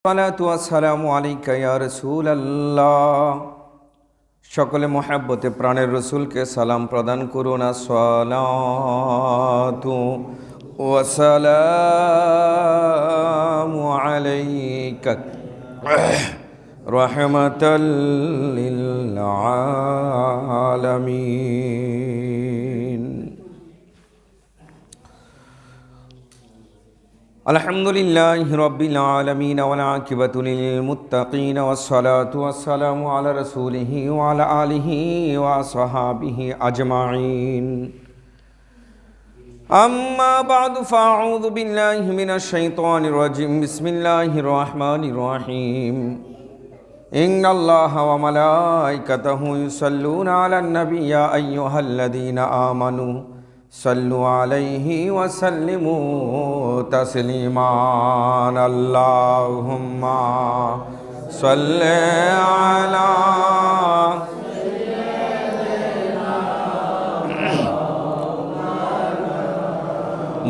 সালাতু ওয়াসসালামু আলাইকা ইয়া রাসূলাল্লাহ। সকলে মহব্বতে প্রাণের রসুলকে সালাম প্রদান করুন। আসসালাতু ওয়াসসালামু আলাইকা রাহমাতাল লিল আলামিন। আলহামদুলিল্লাহি রাব্বিল আলামিন ওয়াল আকিবাতু লিল মুত্তাকিন ওয়াসসালাতু ওয়াসসালামু আলা রাসূলিহি ওয়া আলা আলিহি ওয়া আসহাবিহি আজমাইন। আম্মা বা'দু ফাআউযু বিল্লাহি মিনাশ শাইতানির রাজিম। বিসমিল্লাহির রাহমানির রাহিম। ইন্নাল্লাহা ওয়া মালাইকাতাহু ইউসাল্লুনা আলান নাবি ইয়া আইয়ুহাল্লাযীনা আমানু সাল্লু আলাইহি ওয়া সাল্লিমু তাসলিমান। আল্লাহুম্মা সাল্লি আলা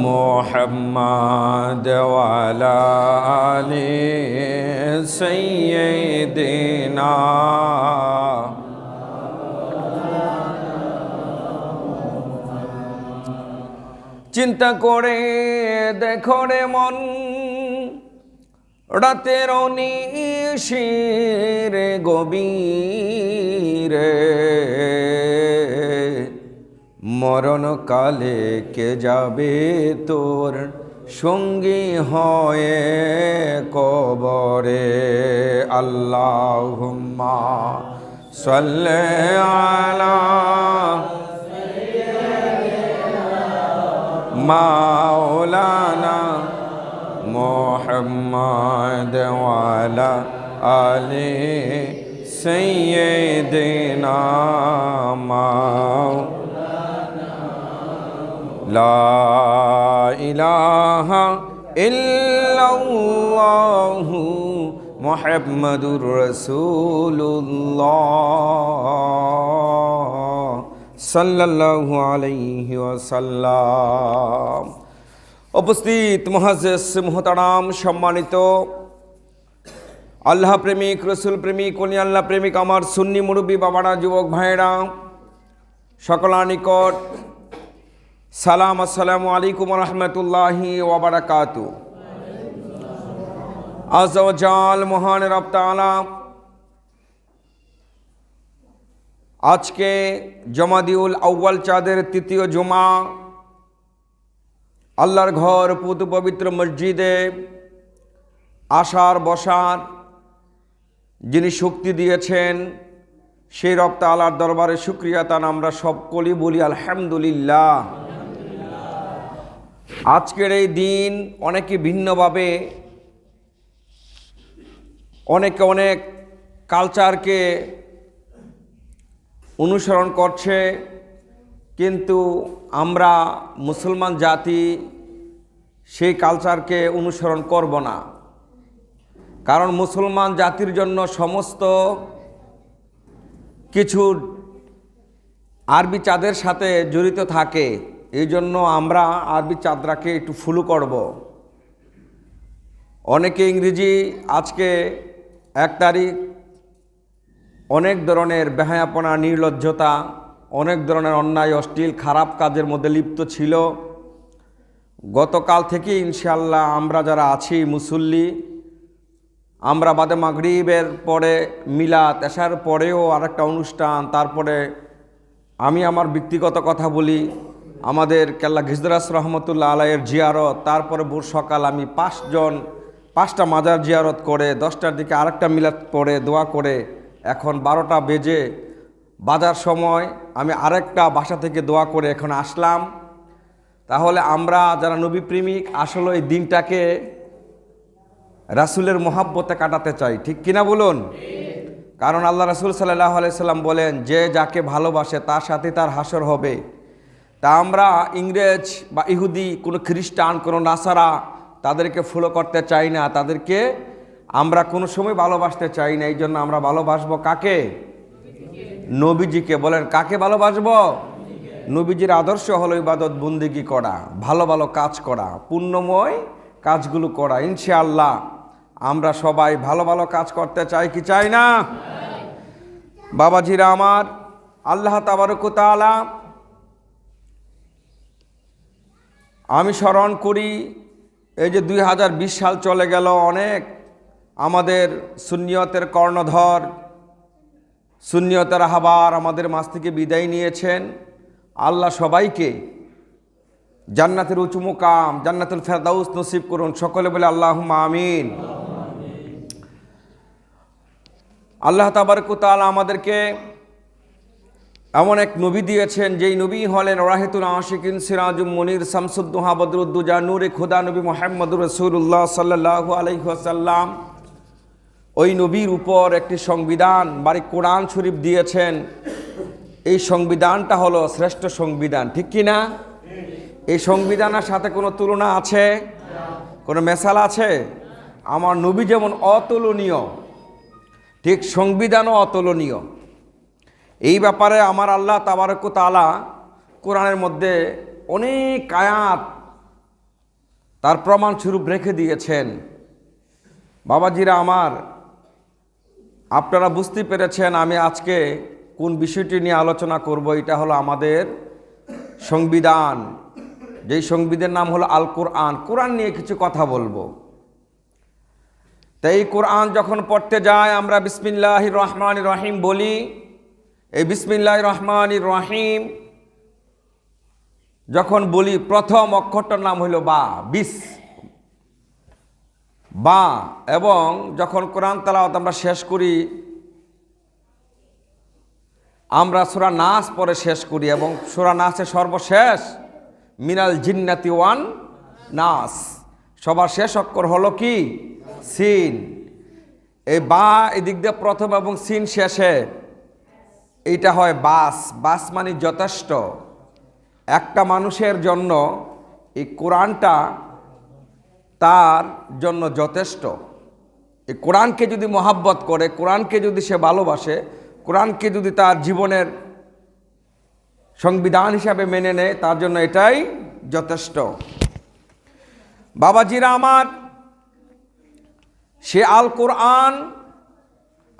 মুহাম্মাদ ওয়া আলা আলি সাইয়্যিদিনা। চিন্তা করে দেখো রে মন, রাতের নিশিরে গভীরে মরণকালে কে যাবে তোর সঙ্গী হয়ে কবরে। আল্লাহুম্মা সাল্লি আলা মাওলানা মুহাম্মাদ ওয়া আলা আলি সাইয়্যিদিনা মাওলানা। লা ইলাহা ইল্লাল্লাহু মুহাম্মাদুর রাসূলুল্লাহ সাল্লাল্লাহু আলাইহি ওয়াসাল্লাম। উপস্থিত মুআজ্জিজ মুহতারাম, সম্মানিত আল্লাহ প্রেমিক, রসুল প্রেমিক, ওলি আল্লাহ প্রেমিক আমার সুন্নি মুরব্বী বাবারা, যুবক ভাইয়েরা, সকলের নিকট সালাম। আসসালামু আলাইকুম ওয়া রাহমাতুল্লাহি ওয়া বারাকাতুহু। আজ ওয়া জাল মহান রব তাআলা আজকে জমাদিউল আউয়াল চাঁদের তৃতীয় জুমা, আল্লাহর ঘর পুত পবিত্র মসজিদে আসার বসার যিনি শক্তি দিয়েছেন সেই রব তাআলার দরবারে শুকরিয়া তান আমরা সকলেই বলি আলহামদুলিল্লাহ। আজকের এই দিন অনেকে ভিন্নভাবে অনেকে অনেক কালচারকে অনুসরণ করছে, কিন্তু আমরা মুসলমান জাতি সেই কালচারকে অনুসরণ করব না। কারণ মুসলমান জাতির জন্য সমস্ত কিছু আরবি চাঁদের সাথে জড়িত থাকে, এই জন্য আমরা আরবি চাঁদটাকে একটু ফলো করব। অনেকে ইংরেজি আজকে 1 তারিখ অনেক ধরনের বেহায়াপনা, নির্লজ্জতা, অনেক ধরনের অন্যায়, অশ্লীল, খারাপ কাজের মধ্যে লিপ্ত ছিল। গতকাল থেকে ইনশাআল্লাহ আমরা যারা আছি মুসল্লি, আমরা বাদে মাগরিবের পরে মিলাদ, এশার পরেও আরেকটা অনুষ্ঠান, তারপরে আমি আমার ব্যক্তিগত কথা বলি, আমাদের কেল্লা ঘিজরাস রহমতুল্লাহ আলাইয়ের জিয়ারত, তারপরে ভোর সকাল আমি 5টা মাজার জিয়ারত করে 10টার দিকে আরেকটা মিলাদ পড়ে দোয়া করে এখন 12টা বেজে বাজার সময় আমি আরেকটা বাসা থেকে দোয়া করে এখন আসলাম। তাহলে আমরা যারা নবী প্রেমিক আসলে এই দিনটাকে রাসূলের মহব্বতে কাটাতে চাই, ঠিক কিনা বলুন? কারণ আল্লাহ রাসূল সাল্লাল্লাহু আলাইহি সাল্লাম বলেন যে যাকে ভালোবাসে তার সাথে তার হাসর হবে। তা আমরা ইংরেজ বা ইহুদি, কোনো খ্রিস্টান, কোনো নাসারা তাদেরকে ফলো করতে চাই না, তাদেরকে আমরা কোনো সময় ভালোবাসতে চাই না। এই জন্য আমরা ভালোবাসবো কাকে? নবীজিকে। বলেন কাকে ভালোবাসবো? নবীজির আদর্শ হলো ইবাদত বন্দেগী করা, ভালো ভালো কাজ করা, পুণ্যময় কাজগুলো করা। ইনশাআল্লাহ আমরা সবাই ভালো ভালো কাজ করতে চাই কি চাই না? বাবাজিরা আমার, আল্লাহ তাবারক ওয়া তাআলা, আমি স্মরণ করি এই যে 2020 সাল চলে গেল, অনেক আমাদের সুন্নিয়তের কর্ণধর, সুন্নিয়তের রাহবার আমাদের মাঝ থেকে বিদায় নিয়েছেন। আল্লাহ সবাইকে জান্নাতের উঁচু মুকাম, জান্নাতুল ফেরদাউস নসিব করুন। সকলে বলে আল্লাহুম্মা আমিন। আল্লাহ তাবারক ওয়া তাআলা আমাদেরকে এমন এক নবী দিয়েছেন, যেই নবী হলেন রাহিতুল আশিকিন, সিরাজুম মুনির, শামসুদ্দোহা, বদরুদ্দুজা, নূরে খুদা নবী মুহাম্মদুর রাসূলুল্লাহ সাল্লাল্লাহু আলাইহি ওয়াসাল্লাম। ওই নবীর উপর একটি সংবিধান বাড়ি কোরআন শরীফ দিয়েছেন। এই সংবিধানটা হলো শ্রেষ্ঠ সংবিধান, ঠিক কি না? এই সংবিধানের সাথে কোনো তুলনা আছে? কোনো মেসাল আছে? আমার নবী যেমন অতুলনীয়, ঠিক সংবিধানও অতুলনীয়। এই ব্যাপারে আমার আল্লাহ তাবারক ওয়া তাআলা কোরআনের মধ্যে অনেক আয়াত তার প্রমাণ স্বরূপ রেখে দিয়েছেন। বাবাজিরা আমার, আপনারা বুঝতে পেরেছেন আমি আজকে কোন বিষয়টি নিয়ে আলোচনা করব। এটা হলো আমাদের সংবিধান, যেই সংবিধানের নাম হলো আল কোরআন। কোরআন নিয়ে কিছু কথা বলবো। তাই এই কোরআন যখন পড়তে যায় আমরা বিসমিল্লাহির রহমানির রহিম বলি। এই বিসমিল্লাহির রহমানির রহিম যখন বলি, প্রথম অক্ষরটার নাম হলো বা, বিস, বা। এবং যখন কোরআন তেলাওয়াত আমরা শেষ করি, আমরা সূরা নাস পরে শেষ করি, এবং সূরা নাসের সর্বশেষ মিনাল জিন্নাতি ওয়ান নাস, সবার শেষ অক্ষর হলো কি? সিন। এই বা এদিক দিয়ে প্রথম এবং সিন শেষে, এইটা হয় বাস। বাস মানে যথেষ্ট। একটা মানুষের জন্য এই কোরআনটা তার জন্য যথেষ্ট। এই কোরআনকে যদি মহাব্বত করে, কোরআনকে যদি সে ভালোবাসে, কোরআনকে যদি তার জীবনের সংবিধান হিসাবে মেনে নেয়, তার জন্য এটাই যথেষ্ট। বাবাজিরা আমার, সে আল কোরআন,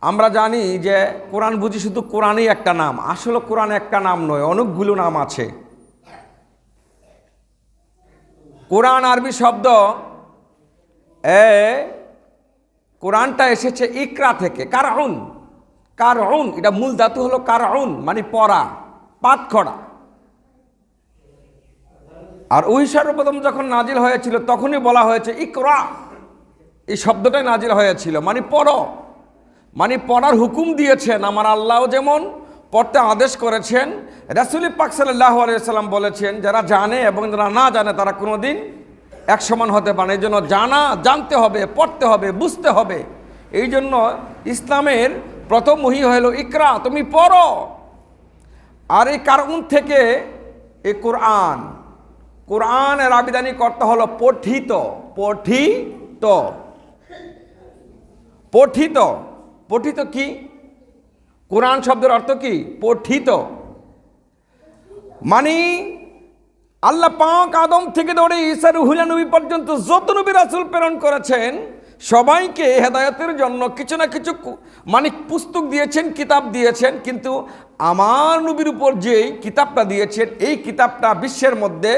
আমরা জানি যে কোরআন বুঝি শুধু কোরআনই একটা নাম। আসলে কোরআন একটা নাম নয়, অনেকগুলো নাম আছে। কোরআন আরবি শব্দ, কোরআনটা এসেছে ইকরা থেকে, কারউন। কারউন এটা মূল ধাতু হলো কারউন, মানে পড়া, পাঠ করা। আর ওই সর্বপ্রথম যখন নাজিল হয়েছিল তখনই বলা হয়েছে ইকরা। এই শব্দটাই নাজিল হয়েছিল, মানে পড়ো, মানে পড়ার হুকুম দিয়েছেন আমার আল্লাহ। যেমন পড়তে আদেশ করেছেন, রাসূল পাক সাল্লাল্লাহু আলাইহি ওয়াসাল্লাম বলেছেন, যারা জানে এবং যারা না জানে তারা কোনোদিন এক সমান হতে পারে। এই জন্য জানতে হবে, পড়তে হবে, বুঝতে হবে। এই জন্য ইসলামের প্রথম ওহী হলো ইকরা, তুমি পড়ো। আর এই কারণ থেকে এই কোরআন, কোরআনের আবিধানিক অর্থ হলো পঠিত। পঠিত, পঠিত, পঠিত কি? কোরআন শব্দের অর্থ কি? পঠিত। মানে আল্লাহ পাক আদম থেকে ধরে ঈসা রুহুল নবী পর্যন্ত যত নবী রাসূল প্রেরণ করেছেন, সবাইকে হেদায়েতের জন্য কিছু না কিছু মানে পুস্তক দিয়েছেন, কিতাব দিয়েছেন। কিন্তু আমার নবীর উপর যেই কিতাবটা দিয়েছেন, এই কিতাবটা বিশ্বের মধ্যে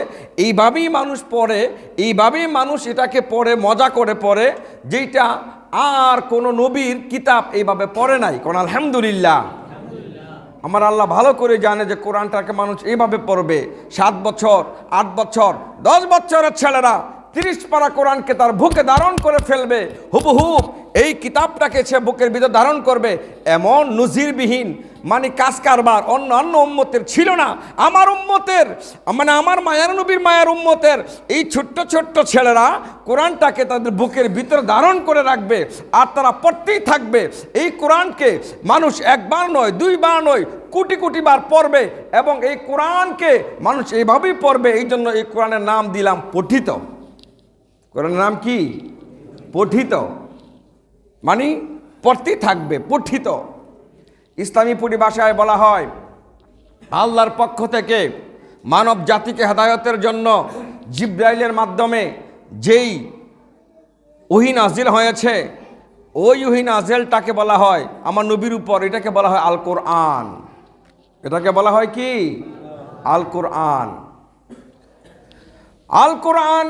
এইভাবেই মানুষ পড়ে, এইভাবেই মানুষ এটাকে পড়ে, মজা করে পড়ে, যেইটা আর কোনো নবীর কিতাব এইভাবে পড়ে নাই। কোন আলহামদুলিল্লাহ। আমার আল্লাহ ভালো করে জানে যে কোরআনটাকে মানুষ এইভাবে পড়বে। 7 বছর, 8 বছর, 10 বছরের ছেলেরা 30 পারা কোরআনকে তার বুকে ধারণ করে ফেলবে। হুবহু এই কিতাবটাকে সে বুকের ভিতর ধারণ করবে, এমন নজিরবিহীন মানে কাজ কারবার অন্য উম্মতের ছিল না। আমার উম্মতের, মানে আমার মায়ার নবীর মায়ার উম্মতের এই ছোট্ট ছোট্ট ছেলেরা কোরআনটাকে তাদের বুকের ভিতরে ধারণ করে রাখবে, আর তারা পড়তেই থাকবে। এই কোরআনকে মানুষ একবার নয়, 2 বার নয়, কোটি কোটি বার পড়বে, এবং এই কোরআনকে মানুষ এইভাবেই পড়বে। এই জন্য এই কোরআনের নাম দিলাম পঠিত। কোরআনের নাম কি? পঠিত, মানে পড়তেই থাকবে, পঠিত। ইসলামী পরিভাষায় বলা হয়, আল্লাহর পক্ষ থেকে মানব জাতিকে হেদায়েতের জন্য জিবরাইলের মাধ্যমে যেই ওহী নাজিল হয়েছে, ওই ওহী নাযিলটাকে বলা হয় আমার নবীর উপর, এটাকে বলা হয় আল কোরআন। এটাকে বলা হয় কি? আল কোরআন। আল কোরআন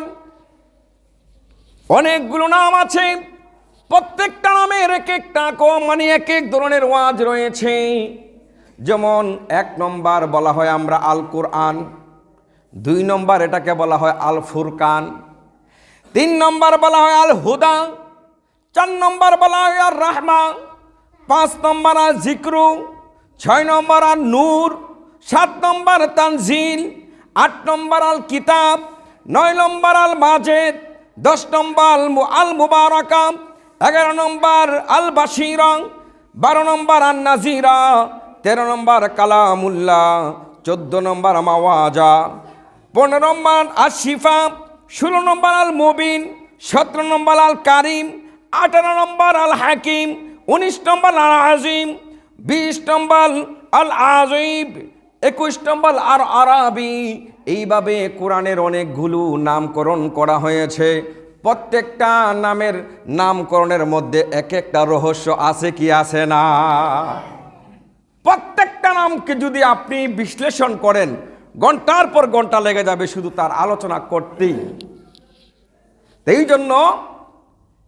অনেকগুলো নাম আছে, প্রত্যেকটা নামের এক একটা মানে এক এক ধরনের ওয়াজ রয়েছে। যেমন 1 নম্বর বলা হয় আমরা আল কোরআন, 2 নম্বর এটাকে বলা হয় আল ফুরকান, 3 নম্বর বলা হয় আল হুদা, 4 নম্বর বলা হয় আর রাহমা, 5 নম্বর আল জিক্রু, 6 নম্বর আল নূর, 7 নম্বর তানজিল, 8 নম্বর আল কিতাব, 9 নম্বর আল মাজিদ, 10 নম্বর আল মুবারাকা, 11 নম্বর আল বাশিরা, 12 নম্বর আল নাজিরা, 13 নম্বর কালামুল্লাহ, 14 নম্বর মাওয়াজা, 15 নম্বর আল শিফা, 16 নম্বর আল মুবিন, 17 নম্বর আল কারিম, 18 নম্বর আল হাকিম, 19 নম্বর আল আজিম, 20 নম্বর আল আজিব, 21 নম্বর আর আরাবি। এইভাবে কোরআনের অনেকগুলো নামকরণ করা হয়েছে। প্রত্যেকটা নামের নামকরণের মধ্যে এক একটা রহস্য আছে কি আছে না? প্রত্যেকটা নামকে যদি আপনি বিশ্লেষণ করেন ঘন্টার পর ঘন্টা লেগে যাবে শুধু তার আলোচনা করতেই। এই জন্য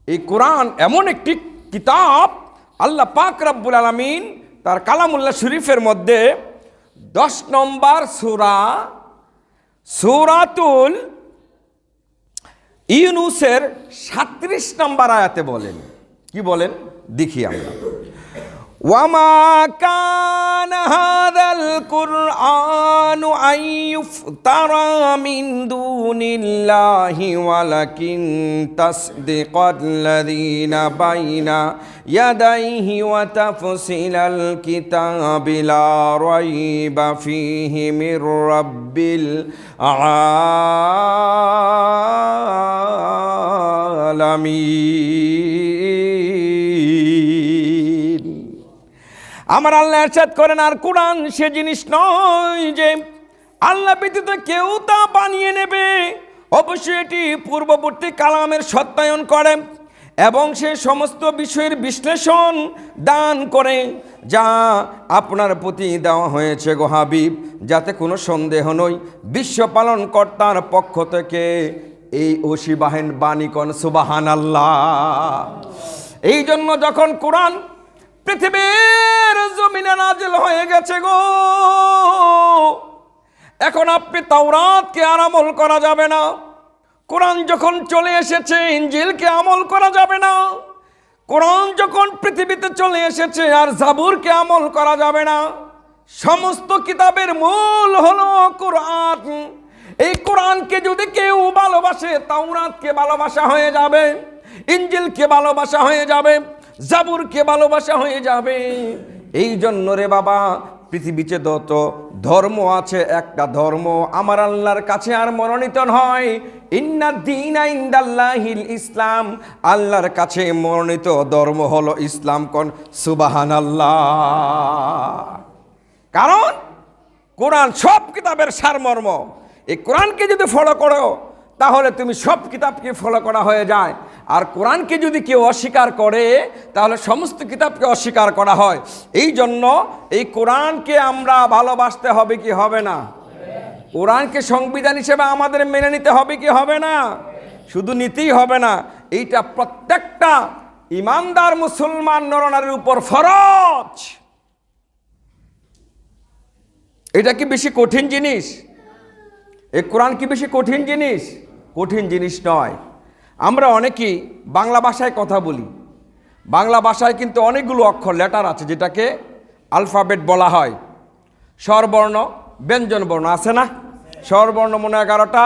এই কোরআন এমন একটি কিতাব, আল্লাহ পাক রব্বুল আলামিন তার কালামুল্লাহ শরীফের মধ্যে 10 নম্বর সূরা সূরাতুল ইউনূসের 37 নম্বর আয়াতে বলেন, কি বলেন দেখি আমরা। ওয়ামা কানা হাযাল কুরআনু আন ইফতারা মিন দুনিল্লাহি ওয়ালাকিন তাসদিকাল্লাযীনা বাইনা ইয়াদাইহি ওয়া তাফসিলাল কিতাবি লা রাইবা ফীহি মির রাব্বিল আলামিন। আমার আল্লাহ ইরশাদ করেন, আর কোরআন সে জিনিস নয় যে আল্লাহ ব্যতীত কেউ তা বানিয়ে নেবে, অবশ্যই এটি পূর্ববর্তী কালামের সত্যায়ন করে এবং সে সমস্ত বিষয়ের বিশ্লেষণ দান করে যা আপনার প্রতি দেওয়া হয়েছে গো হাবিব, যাতে কোনো সন্দেহ নই বিশ্ব পালন কর্তার পক্ষ থেকে এই অসীবাহীন বাণীকণ সুবহানাল্লাহ। এই জন্য যখন কোরআন পৃথিবীর জমিনে নাজিল হয়ে গেছে গো, এখন আপনি তাওরাতকে আর আমল করা যাবে না। কোরআন যখন চলে এসেছে ইনজিলকে আমল করা যাবে না। কোরআন যখন পৃথিবীতে চলে এসেছে আর জাবুরকে আমল করা যাবে না। সমস্ত কিতাবের মূল হলো কোরআন। এই কোরআনকে যদি কেউ ভালোবাসে তাওরাতকে ভালোবাসা হয়ে যাবে, ইনজিলকে ভালোবাসা হয়ে যাবে, জাবুরকে ভালোবাসা হয়ে যাবে। এই জন্য রে বাবা, পৃথিবীতে যত ধর্ম আছে একটা ধর্ম আমার আল্লাহর কাছে আর মনোনীত নয়। ইন্নাদ দীনা ইনদাল্লাহিল ইসলাম, আল্লাহর কাছে মনোনীত ধর্ম হলো ইসলাম। কোন সুবহানাল্লাহ। কারণ কোরআন সব কিতাবের সারমর্ম। এই কোরআনকে যদি ফলো করো তাহলে তুমি সব কিতাবকে ফলো করা হয়ে যায়। আর কোরআনকে যদি কেউ অস্বীকার করে তাহলে সমস্ত কিতাবকে অস্বীকার করা হয়। এই জন্য এই কোরআনকে আমরা ভালোবাসতে হবে কি হবে না? কোরআনকে সংবিধান হিসেবে আমাদের মেনে নিতে হবে কি হবে না? শুধু নিতেই হবে না, এইটা প্রত্যেকটা ইমানদার মুসলমান নরনারীর উপর ফরজ। এটা কি বেশি কঠিন জিনিস? এই কোরআন কি বেশি কঠিন জিনিস? কঠিন জিনিস নয়। আমরা অনেকেই বাংলা ভাষায় কথা বলি। বাংলা ভাষায় কিন্তু অনেকগুলো অক্ষর লেটার আছে, যেটাকে আলফাবেট বলা হয়। স্বরবর্ণ, ব্যঞ্জন বর্ণ আছে না? স্বরবর্ণ মনে 11টা,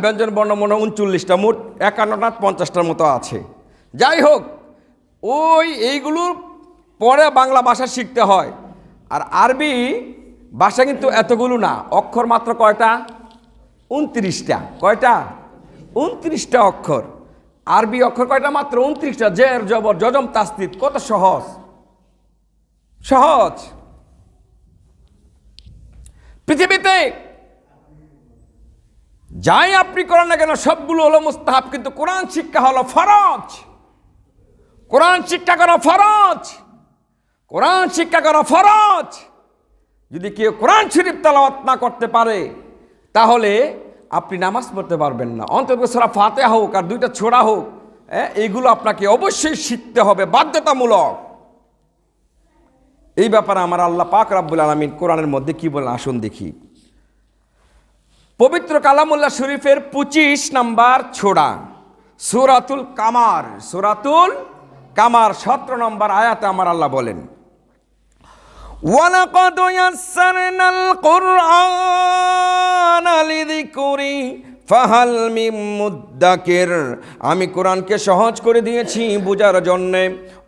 ব্যঞ্জন বর্ণ মনে 39টা, মোট 51টা 50টার মতো আছে। যাই হোক, এইগুলোর পরে বাংলা ভাষা শিখতে হয়। আর আরবি ভাষা কিন্তু এতগুলো না, অক্ষর মাত্র কয়টা? 29টা। কয়টা? 29টা অক্ষর। আরবি অক্ষর কয়টা? মাত্র 29টা। জের, জবর, জজম, তাসদীদ। কত সহজ সহজ। পৃথিবীতে যাই আপনি করেন না কেন সবগুলো হলো মুস্তাহাব, কিন্তু কোরআন শিক্ষা হলো ফরজ। কোরআন শিক্ষা করা ফরজ, কোরআন শিক্ষা করা ফরজ। যদি কেউ কোরআন শরীফ তেলাওয়াত না করতে পারে তাহলে আপনি নামাজ পড়তে পারবেন না। অন্তত সূরা ফাতিহা হোক আর দুইটা ছোরা হোক, এইগুলো আপনাকে অবশ্যই শিখতে হবে, বাধ্যতামূলক। এই ব্যাপারে আমার আল্লাহ পাক রব্বুল আলামিন কোরআনের মধ্যে কি বলেন আসুন দেখি। পবিত্র কালামুল্লাহ শরীফের 25 নম্বর ছোরা, সূরাতুল কামার, সূরাতুল কামার 17 নম্বর আয়াতে আমার আল্লাহ বলেন, ওয়ালাকাদ ইয়াসসারনাল কুরআনা লিযিকরি ফাহাল মিন মুদ্দাকির। আমি কোরআনকে সহজ করে দিয়েছি বোঝার জন্যে,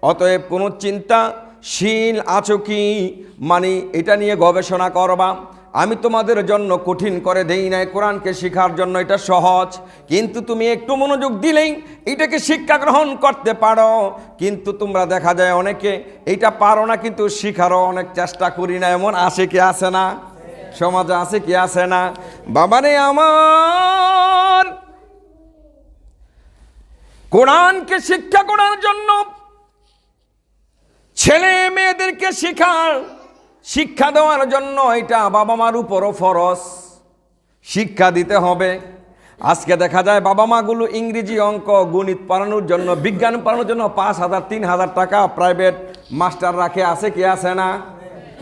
অতএব কোনো চিন্তাশীল আছো কি, মানে এটা নিয়ে গবেষণা করবা। আমি তোমাদের জন্য কঠিন করে দেই নাই কোরআনকে শেখার জন্য, এটা সহজ। কিন্তু তুমি একটু মনোযোগ দিলেই এটাকে শিক্ষা গ্রহণ করতে পারো। কিন্তু তোমরা দেখা যায় অনেকে এইটা পারো না, কিন্তু শিখারও অনেক চেষ্টা করি না, এমন আছে কি আছে না? সমাজে আছে কি আছে না? বাবারে আমার, কোরআনকে শিক্ষা করার জন্য ছেলে মেয়েদেরকে শিক্ষা দেওয়ার জন্য এটা বাবা মার উপরও ফরজ, শিক্ষা দিতে হবে। আজকে দেখা যায় বাবা মাগুলো ইংরেজি, অঙ্ক, গণিত পড়ানোর জন্য, বিজ্ঞান পড়ানোর জন্য 5,000 3,000 টাকা প্রাইভেট মাস্টার রাখে, আছে কি আছে না?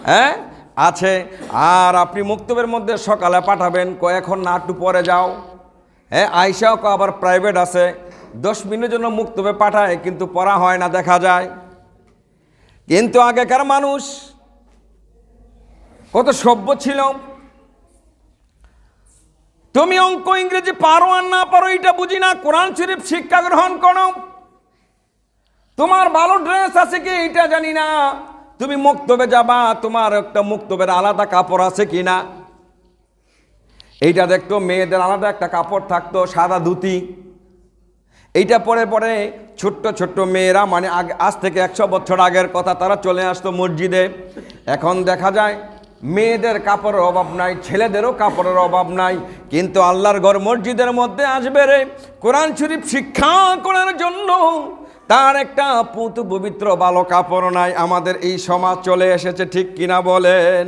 হ্যাঁ আছে। আর আপনি মুক্তবের মধ্যে সকালে পাঠাবেন, এখন না একটু পরে যাও, আইসাও আবার প্রাইভেট আছে, 10 মিনিটের জন্য মুক্তবে পাঠায়, কিন্তু পড়া হয় না দেখা যায়। কিন্তু আগেকার মানুষ কত সভ্য ছিল। তুমি অঙ্ক ইংরেজি পারো আর না পারো এটা বুঝি না, কোরআন শরীফ শিক্ষা গ্রহণ করো। তোমার ভালো ড্রেস আছে কি এটা জানি না, তুমি মুক্তবে যাবা, তোমার একটা মুক্তবের আলাদা কাপড় আছে কিনা এইটা দেখতো। মেয়েদের আলাদা একটা কাপড় থাকতো, সাদা ধুতি। এইটা পরে পরে ছোট্ট ছোট্ট মেয়েরা, মানে আজ থেকে 100 বছর আগের কথা, তারা চলে আসতো মসজিদে। এখন দেখা যায় মেয়েদের কাপড়ের অভাব নাই, ছেলেদেরও কাপড়ের অভাব নাই, কিন্তু আল্লাহর ঘর মসজিদের মধ্যে আসবে রে কোরআন শরীফ শিক্ষা করার জন্য, তার একটা পবিত্র ভালো কাপড় নাই। আমাদের এই সমাজ চলে এসেছে, ঠিক কিনা বলেন?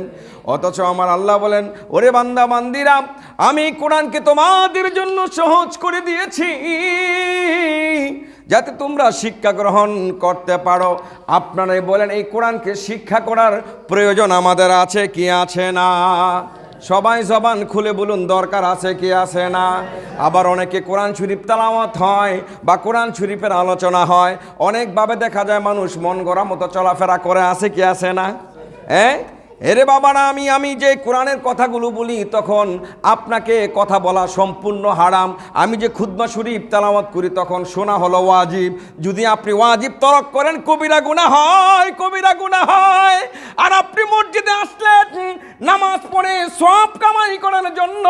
অথচ আমার আল্লাহ বলেন, ওরে বান্দা বান্দিরা, আমি কোরআনকে তোমাদের জন্য সহজ করে দিয়েছি যাতে তোমরা শিক্ষা গ্রহণ করতে পারো। আপনারাই বলেন এই কোরআনকে শিক্ষা করার প্রয়োজন আমাদের আছে কি আছে না? সবাই জবান খুলে বলুন দরকার আছে কি আছে না? আবার অনেকে কোরআন শরীফ তেলাওয়াত হয় বা কোরআন শরীফের আলোচনা হয়, অনেকভাবে দেখা যায় মানুষ মন গড়া মতো চলাফেরা করে, আছে কি আছে না? এরে বাবারা, আমি যে কোরআনের কথাগুলো বলি তখন আপনাকে কথা বলা সম্পূর্ণ হারাম। আমি যে খুতবা শরীফ তেলাওয়াত করি তখন শোনা হলো ওয়াজিব। যদি আপনি ওয়াজিব তরক করেন কবিরা গুনাহ হয়, কবিরা গুনাহ হয়। আর আপনি মসজিদে আসলেন নামাজ পড়ে সওয়াব কামাই করার জন্য,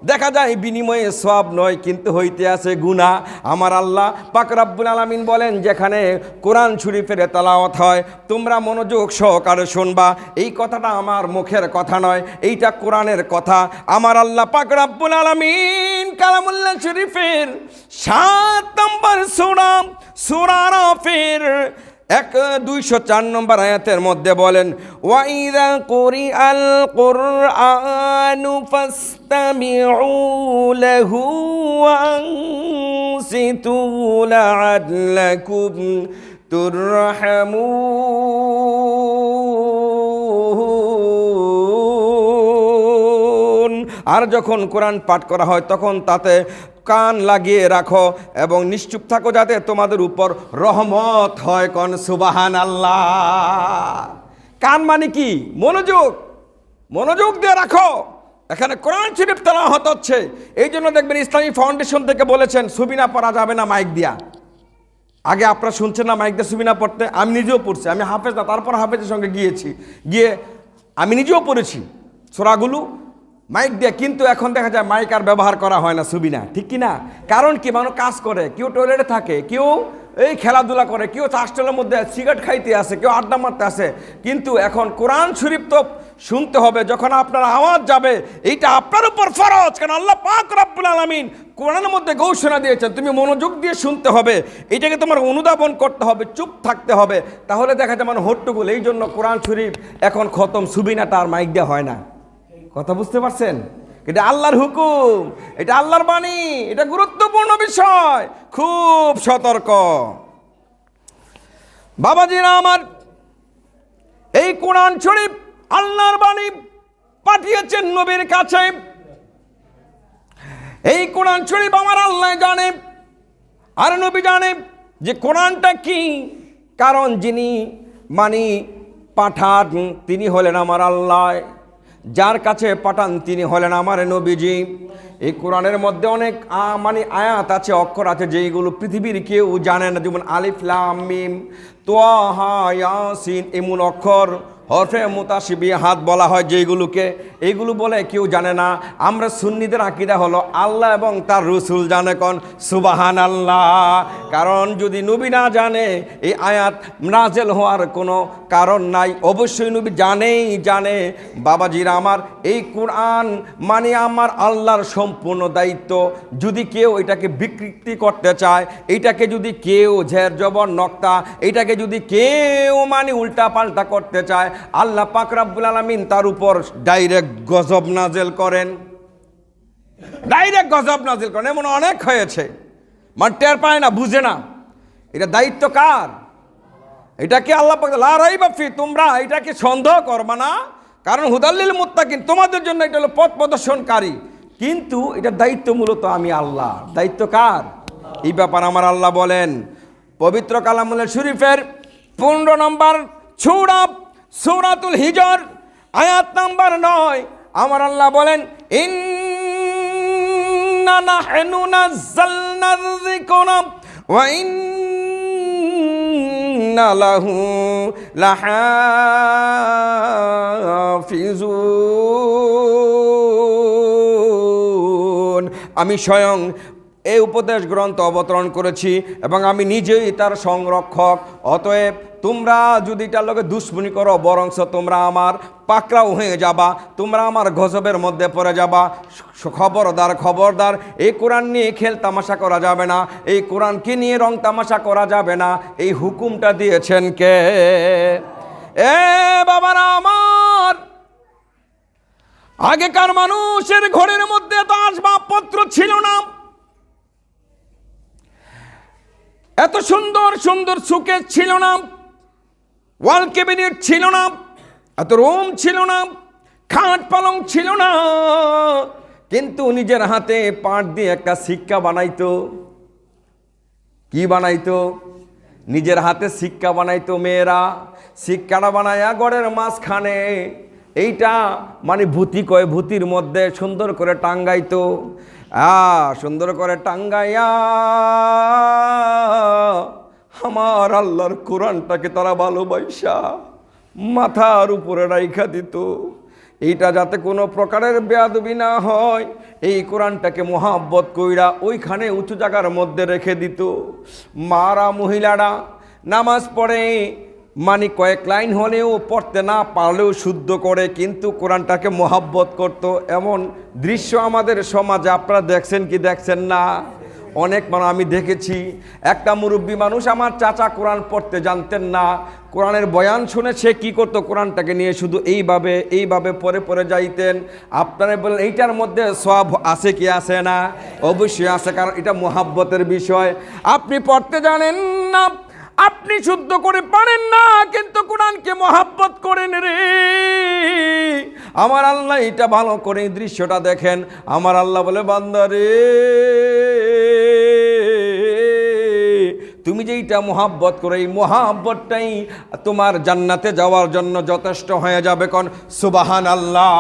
দেখা যায় বিনিময়ে সওয়াব নয় কিন্তু হইতে আছে গুনাহ। আমার আল্লাহ পাক রব্বুল আলামিন বলেন, যেখানে কোরআন শরীফের তেলাওয়াত হয় তোমরা মনোযোগ সহকারে শুনবা। এই কথাটা আমার মুখের কথা নয়, এইটা কোরআনের কথা। আমার আল্লাহ পাক রব্বুল আলামিন কালামুল্লাহ শরীফের 7 নম্বর সূরা, সূরা আরাফের 204 নম্বর আয়াতের মধ্যে বলেন, ওয়াইদা কুরিআল কুরআনু ফাসতামিউ লাহু ওয়ানসিতু লাআল্লাকুম তুরহামুন। আর যখন কোরআন পাঠ করা হয় তখন তাতে কান লাগিয়ে রাখো এবং নিশ্চুপ থাকো যাতে তোমাদের উপর রহমত হয়। কোন সুবহানাল্লাহ। কান মানে কি? মনোযোগ, মনোযোগ দিয়ে রাখো। এখানে কোরআন শরীফ তেলাওয়াত হচ্ছে, এই জন্য দেখবেন ইসলামী ফাউন্ডেশন থেকে বলেছেন সুবিনা পড়া যাবে না মাইক দিয়া। আগে আপনারা শুনছেন না মাইক দিয়ে সুবিনা পড়তে? আমি নিজেও পড়ছি, আমি হাফেজ না, তারপর হাফেজের সঙ্গে গিয়ে আমি নিজেও পড়েছি সূরাগুলো মাইক দিয়ে। কিন্তু এখন দেখা যায় মাইক আর ব্যবহার করা হয় না, সুবিনা, ঠিক কি না? কারণ কি? মানুষ কাজ করে, কেউ টয়লেটে থাকে, কেউ এই খেলাধুলা করে, কেউ চাষটালের মধ্যে সিগারেট খাইতে আসে, কেউ আড্ডা মারতে আসে। কিন্তু এখন কোরআন শরীফ তো শুনতে হবে, যখন আপনার আওয়াজ যাবে এইটা আপনার উপর ফরজ, কারণ আল্লাহ পাক রব্বুল আলামিন কোরআনের মধ্যে ঘোষণা দিয়েছেন তুমি মনোযোগ দিয়ে শুনতে হবে, এটাকে তোমার অনুধাবন করতে হবে, চুপ থাকতে হবে, তাহলে দেখা যায় মানে হট্টগোল। এই জন্য কোরআন শরীফ এখন খতম সুবিনাটা আর মাইক দেওয়া হয় না। কথা বুঝতে পারছেন? এটা আল্লাহর হুকুম, এটা আল্লাহর বাণী, এটা গুরুত্বপূর্ণ বিষয়, খুব সতর্ক। বাবাজিরা আমার, এই কোরআন শরীফ আল্লাহর বাণী পাঠিয়েছেন নবীর কাছে। এই কোরআন শরীফ আমার আল্লাহ জানে আর নবী জানে যে কোরআনটা কি, কারণ যিনি পাঠান তিনি হলেন আমার আল্লাহ, যার কাছে পাঠান তিনি হলেন আমার নবীজি। এই কোরআনের মধ্যে অনেক আয়াত আছে, অক্ষর আছে যেগুলো পৃথিবীর কেউ জানে না, যেমন আলিফ লাম মিম তোহা ইয়াসিন, এমন অক্ষর হরফে মুতাশবিহাত বলা হয় যেগুলোকে, এইগুলো বলে কেউ জানে না। আমরা সুন্নিদের আকীদা হলো আল্লাহ এবং তার রসুল জানে, কোন সুবহানাল্লাহ। কারণ যদি নবী না জানে এই আয়াত নাজেল হওয়ার কোনো কারণ নাই, অবশ্যই নবী জানে। বাবাজিরা আমার, এই কোরআন আমার আল্লাহর সম্পূর্ণ দায়িত্ব। যদি কেউ এটাকে বিকৃতি করতে চায়, এটাকে যদি কেউ ঝের জবর নক্তা, এটাকে যদি কেউ উল্টা পাল্টা করতে চায়, আল্লাহ পাক রব্বুল আলামিন তার উপর ডাইরেক্ট গজব নাজেল করেন, এমন অনেক হয়েছে, টের পায় না, বুঝে না। এটা দায়িত্ব কার? এটাকে আল্লাহ পাক লা রাইবা ফি, তোমরা এটাকে সন্দেহ করবা না, কারণ হুদাল্লিল মুত্তাকিন, তোমাদের জন্য এটা হলো পথ প্রদর্শনকারী। কিন্তু এটার দায়িত্ব মূলত আমি আল্লাহ। দায়িত্ব কার? এই ব্যাপার আমার আল্লাহ বলেন পবিত্র কালামুল শরীফের 15 নম্বর সূরা সূরাতুল হিজর আয়াত নাম্বার 9, আমার আল্লাহ বলেন ইন্না নাহনু নাযালনা যিকরা ওয়া ইন্না লাহু লাহাফিজুন। আমি স্বয়ং এই উপদেশ গ্রন্থ অবতরণ করেছি এবং আমি নিজেই তার সংরক্ষক। অতএব তোমরা যদি তার লগে দুশ্মনী করো, বরংস তোমরা আমার পাকড়াও হয়ে যাবা, তোমরা আমার গজবের মধ্যে পড়ে যাবা। খবরদার, এই কোরআন নিয়ে খেল তামাশা করা যাবে না, এই কোরআনকে নিয়ে রং তামাশা করা যাবে না। এই হুকুমটা দিয়েছেন কে? এ বাবারা আমার, আগেকার মানুষের ঘরের মধ্যে তো আসবাবপত্র ছিল না, এত সুন্দর সুন্দর সুকেস ছিল না, ওয়াল ক্যাবিনেট ছিল না, এত রুম ছিল না, খাট পালং ছিল না, কিন্তু নিজের হাতে পাট দিয়ে একটা সিক্কা বানাইতো। কি বানাইতো? নিজের হাতে সিক্কা বানাইতো মেয়েরা। সিক্কাটা বানায়া ঘরের মাঝখানে এইটা ভূতি কয়, ভূতির মধ্যে সুন্দর করে টাঙ্গাইতো। সুন্দর করে টাঙ্গাইয়া আমার আল্লাহর কোরআনটাকে তারা ভালোবাসা মাথার উপরে রাইখা দিত। এইটা যাতে কোনো প্রকারের বেয়াদবি না হয়, এই কোরআনটাকে মোহাব্বত কইরা ওইখানে উঁচু জায়গার মধ্যে রেখে দিত। মারা মহিলারা নামাজ পড়ে কয়েক লাইন হলেও পড়তে না পারলেও শুদ্ধ করে, কিন্তু কোরআনটাকে মোহাব্বত করত। এমন দৃশ্য আমাদের সমাজে আপনারা দেখছেন কি দেখছেন না? অনেক আমি দেখেছি। একটা মুরব্বী মানুষ, আমার চাচা কোরআন পড়তে জানতেন না, কোরআনের বয়ান শুনে সে কী করতো, কোরআনটাকে নিয়ে শুধু এইভাবে পরে যাইতেন। আপনারা বলেন এইটার মধ্যে সওয়াব আছে কি আছে না? অবশ্যই আছে, কারণ এটা মোহাব্বতের বিষয়। আপনি পড়তে জানেন না, আপনি শুদ্ধ করে পারেন না, কিন্তু কোরআনকে মোহাব্বত করেন রে। আমার আল্লাহ এটা ভালো করে দৃশ্যটা দেখেন। আমার আল্লাহ বলে, বান্দা রে, তুমি যেইটা মোহাব্বত করো, এই মোহাব্বতটাই তোমার জান্নাতে যাওয়ার জন্য যথেষ্ট হয়ে যাবে। কোন সুবহানাল্লাহ।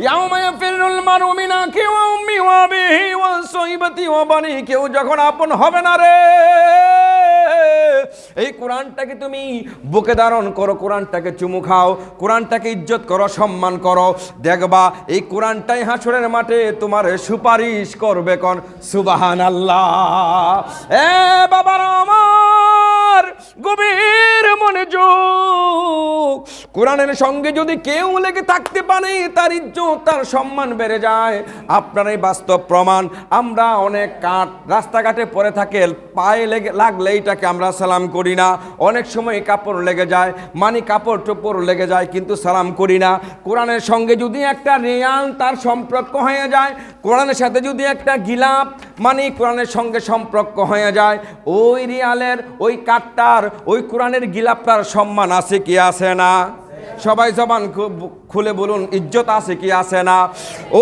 ইয়াউমা ইয়াফিরুল মারউ মিন আখিহি ওয়া উম্মিহি ওয়া আবিহি ওয়া সাহিবাতিহি ওয়া বানিহি, কেউ যখন আপন হবে না রে, এই কোরআনটাকে তুমি বুকে ধারণ করো, কোরআনটাকে চুমু খাও, কোরআনটাকে ইজ্জত করো, সম্মান করো। দেখবা এই কোরআনটাই হাসরের মাঠে তোমার সুপারিশ করবে। কোন সুবহানাল্লাহ। এ বাবারা আমার, গভীর মনোযোগ। কোরআনের সঙ্গে যদি কেউ লেগে থাকতে পারে তার ইজ্জত তার সম্মান বেড়ে যায়। আপনার এই বাস্তব প্রমাণ। আমরা অনেক কাঠ রাস্তাঘাটে পড়ে থাকে, পায়ে লাগলে এইটাকে আমরা সালাম করি না। অনেক সময় কাপড় লেগে যায়, কাপড় টোপড় লেগে যায়, কিন্তু সালাম করি না। কোরআনের সঙ্গে যদি একটা রেয়াল তার সম্পর্ক হয়ে যায়, কোরআনের সাথে যদি একটা গিলাপ কোরআনের সঙ্গে সম্পর্ক হয়ে যায়, ওই রিয়ালের ওই কাঠটার ওই কোরআনের গিলাপটার সম্মান আছে কি আছে না? সবাই জবান খুলে বলুন, ইজ্জত আছে কি আছে না?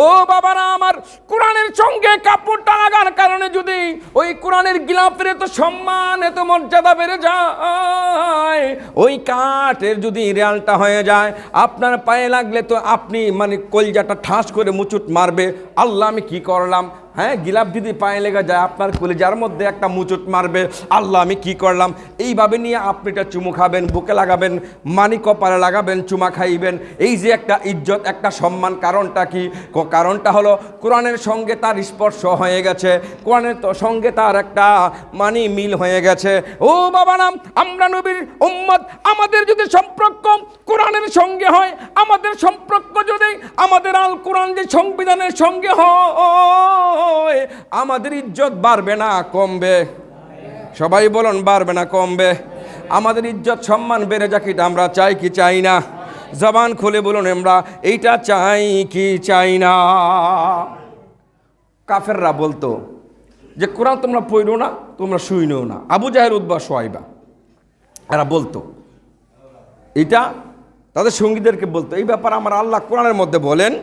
ও বাবারা আমার, কোরআনের সঙ্গে কাপড়টা লাগার কারণে যদি ওই কোরআনের গিলাপের এত সম্মান এত মর্যাদা বেড়ে যায়, ওই কাঠের যদি রিয়ালটা হয়ে যায় আপনার পায়ে লাগলে তো আপনি কলজাটা ঠাস করে মুচুট মারবে, আল্লাহ আমি কি করলাম। হ্যাঁ, গিলাপ যদি পায়ে লেগে যায় আপনার কলিজার মধ্যে একটা মুচুট মারবে, আল্লাহ আমি কি করলাম। এইভাবে নিয়ে আপনি এটা চুমু খাবেন, বুকে লাগাবেন, কপালে লাগাবেন, চুমা খাইবেন। এই যে একটা ইজ্জত, একটা সম্মান, কারণটা কি? কারণটা হলো কোরআনের সঙ্গে তার স্পর্শ হয়ে গেছে, কোরআনের সঙ্গে তার একটা মিল হয়ে গেছে। ও বাবা নাম, আমরা নবীর উম্মত, আমাদের যদি সম্পর্ক কোরআনের সঙ্গে হয়, আমাদের সম্পর্ক যদি আমাদের আল কোরআন যে সংবিধানের সঙ্গে হয়, আমাদের ইজ্জত বাড়বে না কমবে? সবাই বলুন, বাড়বে না কমবে? আমাদের ইজ্জত সম্মান বেড়ে যাক, এটা আমরা চাই কি চাই না? জবান খুলে বলুন, আমরা এইটা চাই কি চাই না? কাফেররা বলতো যে কোরআন তোমরা পড়ো না, তোমরা শুইনও না। আবু জাহেল, উতবা, শুয়াইবা এরা বলতো এটা, তাদের সঙ্গীদেরকে বলতো। এই ব্যাপারে আমার আল্লাহ কোরআনের মধ্যে বলেন,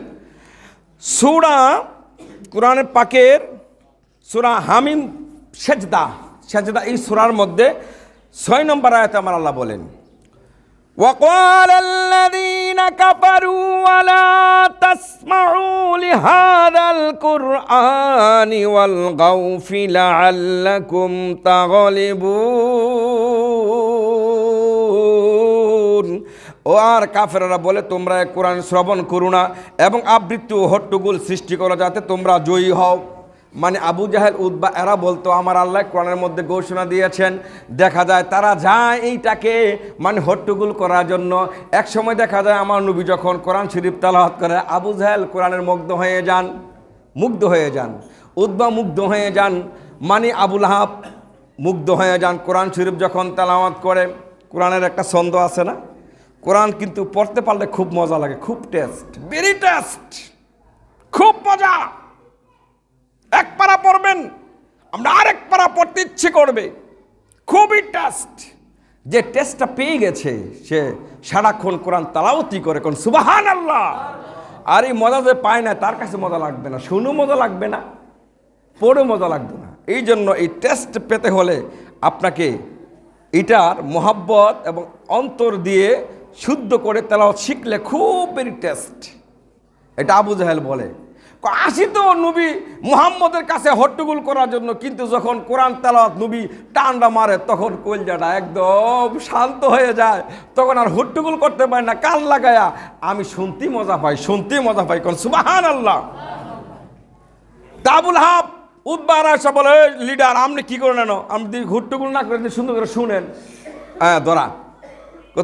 সূরা কোরআনের পাকের সূরা হামিম সেজদা, এই সূরার মধ্যে 6 নম্বর আয়াতে আমার আল্লাহ বলেন, وقال الذين كفروا ولا تسمعوا لهذا القرآن والغوا فيه لعلكم تغلبون। ও আর কাফেররা বলে, তোমরা কোরআন শ্রবণ করো না এবং আবৃত্তি ও হট্টগোল সৃষ্টি করো যাতে তোমরা জয়ী হও। আবু জাহেল, উতবা এরা বলতো আমার আল্লাহ কোরআনের মধ্যে ঘোষণা দিয়েছেন। দেখা যায় তারা যায় এইটাকে হট্টগোল করার জন্য। এক সময় দেখা যায় আমার নবী যখন কোরআন শরীফ তেলাওয়াত করে, আবু জাহেল কোরআনের মুগ্ধ হয়ে যান, উতবা মুগ্ধ হয়ে যান, আবু লাহাব মুগ্ধ হয়ে যান। কোরআন শরীফ যখন তেলাওয়াত করে, কোরআনের একটা ছন্দ আছে না, কোরআন কিন্তু পড়তে পারলে খুব মজা লাগে, খুব টেস্ট, ভেরি টেস্ট, খুব মজা। এক পারা পড়বেন, আমরা আরেক পারা পড়তে ইচ্ছে করবে, খুবই টেস্ট। যে টেস্টটা পেয়ে গেছে সে সারাক্ষণ কোরআন তালাওয়াতই করে, কোন সুবহানাল্লাহ। আর এই মজা যে পায় না তার কাছে মজা লাগবে না, শুনেও মজা লাগবে না, পড়েও মজা লাগবে না। এই জন্য এই টেস্ট পেতে হলে আপনাকে এটার মোহাব্বত এবং অন্তর দিয়ে শুদ্ধ করে তেলাওয়াত শিখলে খুব ভেরি টেস্ট। এটা আবু জাহেল বলে, আসি তো নবী মুহাম্মদের কাছে হট্টগোল করার জন্য, কিন্তু যখন কোরআন তেলাওয়াত নবী টান্ডা মারে তখন কলজাটা একদম শান্ত হয়ে যায়, তখন আর হট্টগোল করতে পারে না, কান লাগায়া আমি শুনতেই মজা পাই, কোন সুবহানাল্লাহ। আবুল হাব, উতবা এসে বলে, লিডার আপনি কি করে নেন, আপনি হট্টগোল না করে সুন্দর করে শুনেন। হ্যাঁ ধরা,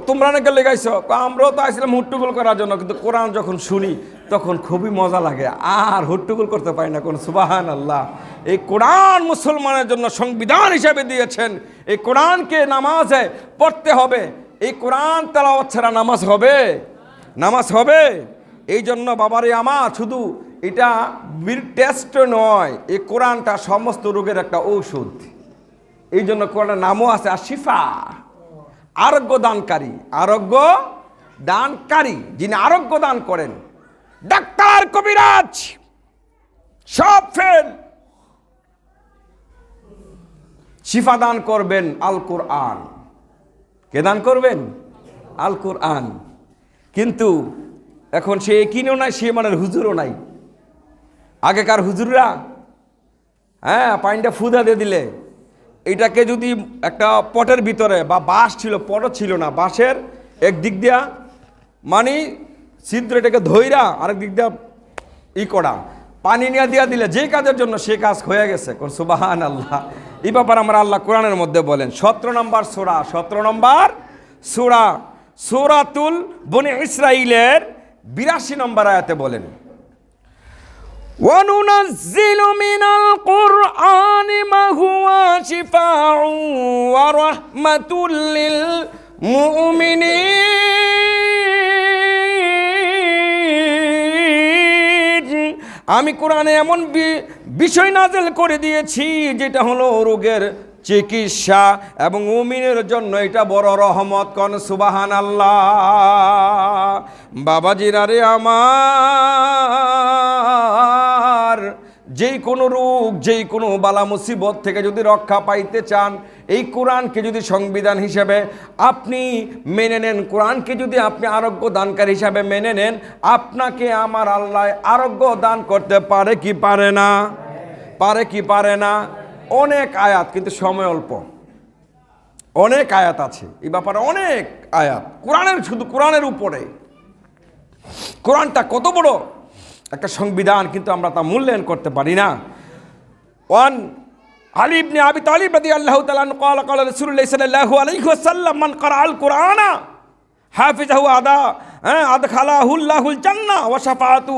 তোমরা নাকি লেগাইছো, আমরাও তো আসলাম হট্টগোল করার জন্য, কিন্তু কোরআন যখন শুনি তখন খুবই মজা লাগে, আর হট্টগোল করতে পারি না, কোন সুবহানাল্লাহ। এই কোরআন মুসলমানের জন্য সংবিধান হিসেবে দিয়েছেন। এই কোরআনকে নামাজে পড়তে হবে, এই কোরআন তেলাওয়াত ছাড়া নামাজ হবে? এই জন্য বাবারে আমার, শুধু এটা টেস্ট নয়, এই কোরআনটা সমস্ত রোগের একটা ঔষধ। এই জন্য কোরআনের নামও আছে আশিফা, আরোগ্য দানকারী, যিনি আরোগ্য দান করেন। ডাক্তার, কবিরাজ সব ফেল, শিফা দান করবেন আল কোরআন। কে দান করবেন? আল কোরআন। কিন্তু এখন সে কিনেও নাই, সে হুজুরও নাই। আগেকার হুজুররা পাইনটা ফুদা দিয়ে দিলে, এটাকে যদি একটা পটের ভিতরে, বা বাঁশ ছিল, পটও ছিল না, বাঁশের এক দিক দিয়া ছিদ্র, এটাকে ধইরা আরেক দিক দিয়া করা, পানি নিয়ে দিয়া দিলে যে কাজের জন্য সে কাজ হয়ে গেছে, কোন সুবহানাল্লাহ। এই ব্যাপারে আমরা আল্লাহ কোরআনের মধ্যে বলেন 17 নম্বর সূরা 17 নম্বর সূরা সূরাতুল বনি ইসরাঈলের 82 নম্বর আয়াতে বলেন وَنُنَزِّلُ مِنَ الْقُرْآنِ مَا هُوَ شِفَاءٌ وَرَحْمَةٌ لِّلْمُؤْمِنِينَ আমি কোরআনে এমন বিষয় নাযিল করে দিয়েছি যেটা হলো রোগের চিকিৎসা এবং মুমিনের জন্য এটা বড় রহমত। কোন সুবহানাল্লাহ। বাবাজিরা রে আমার, যেই কোনো রোগ যেই কোনো বালা মুসিবত থেকে যদি রক্ষা পাইতে চান, এই কোরআনকে যদি সংবিধান হিসেবে আপনি মেনে নেন, কোরআনকে যদি আপনি আরোগ্য দানকারী হিসাবে মেনে নেন, আপনাকে আমার আল্লাহ আরোগ্য দান করতে পারে কি পারে না? পারে কি পারে না? অনেক আয়াত, কিন্তু সময় অল্প। অনেক আয়াত আছে এই ব্যাপারে, অনেক আয়াত কোরআনের, শুধু কোরআনের উপরে। কোরআনটা কত বড় একটা সংবিধান, কিন্তু আমরা তা মূল্যায়ন করতে পারি না। ওয়ান আলী ইবনে আবি তালিব রাদিয়াল্লাহু তাআলা আনহু ক্বালা ক্বালা রাসূলুল্লাহ সাল্লাল্লাহু আলাইহি ওয়াসাল্লাম মান ক্বারাআল কুরআনা হাফিজাহু আদখালাহুল্লাহুল জান্নাহ ওয়া শাফাআতু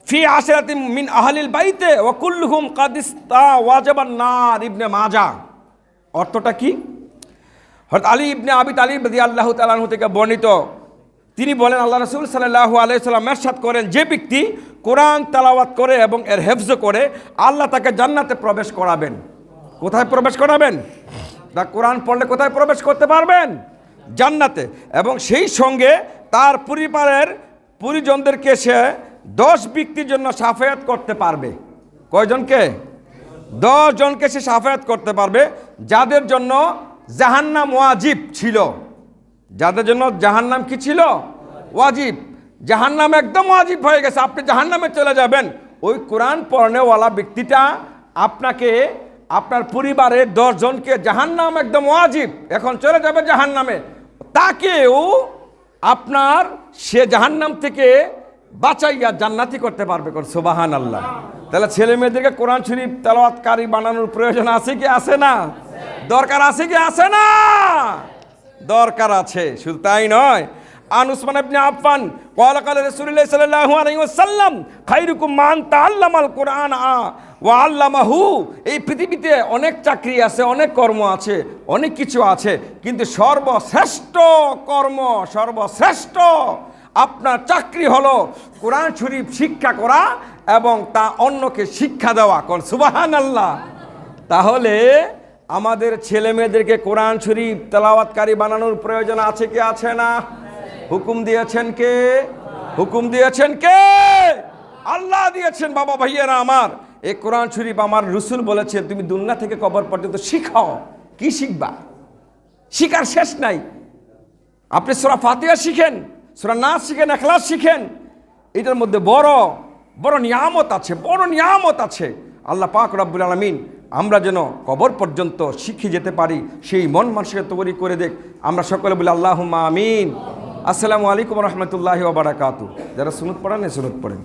ফি আশরাতিন মিন আহলিল বাইতে ওয়া কুল্লুহুম কাদ ইস্তাওয়াজাবান নার। ইবনে মাজাহ। অর্থটা কি? হযরত আলী ইবনে আবি তালিব রাদিয়াল্লাহু তাআলা আনহু থেকে বর্ণিত, তিনি বলেন আল্লাহ রাসূল সাল্লাল্লাহু আলাইহি ওয়াসাল্লাম ইরশাদ করেন, যে ব্যক্তি কোরআন তেলাওয়াত করে এবং এর হেফজ করে, আল্লাহ তাকে জান্নাতে প্রবেশ করাবেন। কোথায় প্রবেশ করাবেন? তা কোরআন পড়লে কোথায় প্রবেশ করতে পারবেন? জান্নাতে। এবং সেই সঙ্গে তার পরিবারের পরিজনদেরকে সে 10 ব্যক্তির জন্য শাফায়াত করতে পারবে। কয়জনকে? 10 জনকে সে শাফায়াত করতে পারবে, যাদের জন্য জাহান্নাম ওয়াজিব ছিল। যাদের জন্য জাহান্নাম কি ছিল? ওয়াজিব। জাহান্নাম একদম ওয়াজিব হয়ে গেছে, আপনি জাহান্নামে চলে যাবেন, ওই কোরআন পড়নেওয়ালা ব্যক্তিটা আপনাকে, আপনার পরিবারের 10 জনকে, জাহান্নাম একদম ওয়াজিব, এখন চলে যাবে জাহান্নামে, তাকেও আপনার সে জাহান্নাম থেকে বাঁচাইয়া জান্নাতি করতে পারবে। সুবহানাল্লাহ। তাহলে ছেলে মেয়েদেরকে কোরআন শরীফ তেলাওয়াতকারী বানানোর প্রয়োজন আছে কি আছে না? দরকার আছে কি আছে না? দরকার আছে। শুধু তাই নয়, আন উসমান ইবনে আফফান ক্বালা ক্বালা রাসূলুল্লাহ সাল্লাল্লাহু আলাইহি ওয়াসাল্লাম খায়রুকুম মান তাআল্লামাল কুরআন ওয়া আল্লামাহু। এই পৃথিবীতে অনেক চাকরি আছে, অনেক কর্ম আছে, অনেক কিছু আছে, কিন্তু সর্বশ্রেষ্ঠ কর্ম, সর্বশ্রেষ্ঠ আপনার চাকরি হলো কোরআন শরীফ শিক্ষা করা এবং তা অন্যকে শিক্ষা দেওয়া। কোন সুবহানাল্লাহ। তাহলে আমাদের ছেলে মেয়েদেরকে কোরআন শরীফ তেলাওয়াতকারী বানানোর প্রয়োজন আছে কি আছে না? হুকুম দিয়েছেন কে? হুকুম দিয়েছেন কে? আল্লাহ দিয়েছেন। বাবা ভাইয়েরা আমার, এই কোরআন শরীফ আমার রাসূল বলেছেন, তুমি দুনিয়া থেকে কবর পর্যন্ত শিখাও। কি শিখবা? শিখার শেষ নাই। আপনি সূরা ফাতিহা শিখেন, সূরা নাস শিখেন, ইখলাস শিখেন, এটার মধ্যে বড় বড় নিয়ামত আছে, বড় নিয়ামত আছে। আল্লাহ পাক রব্বুল আলামিন আমরা যেন কবর পর্যন্ত শিখে যেতে পারি, সেই মন মানসিকতা তৈরি করে দেখ। আমরা সকলে বলি আল্লাহুম্মা আমিন। আসসালামু আলাইকুম ওয়া রাহমাতুল্লাহি ওয়া বারাকাতুহু। যারা সুন্নত পড়েন, সুন্নত পড়েন।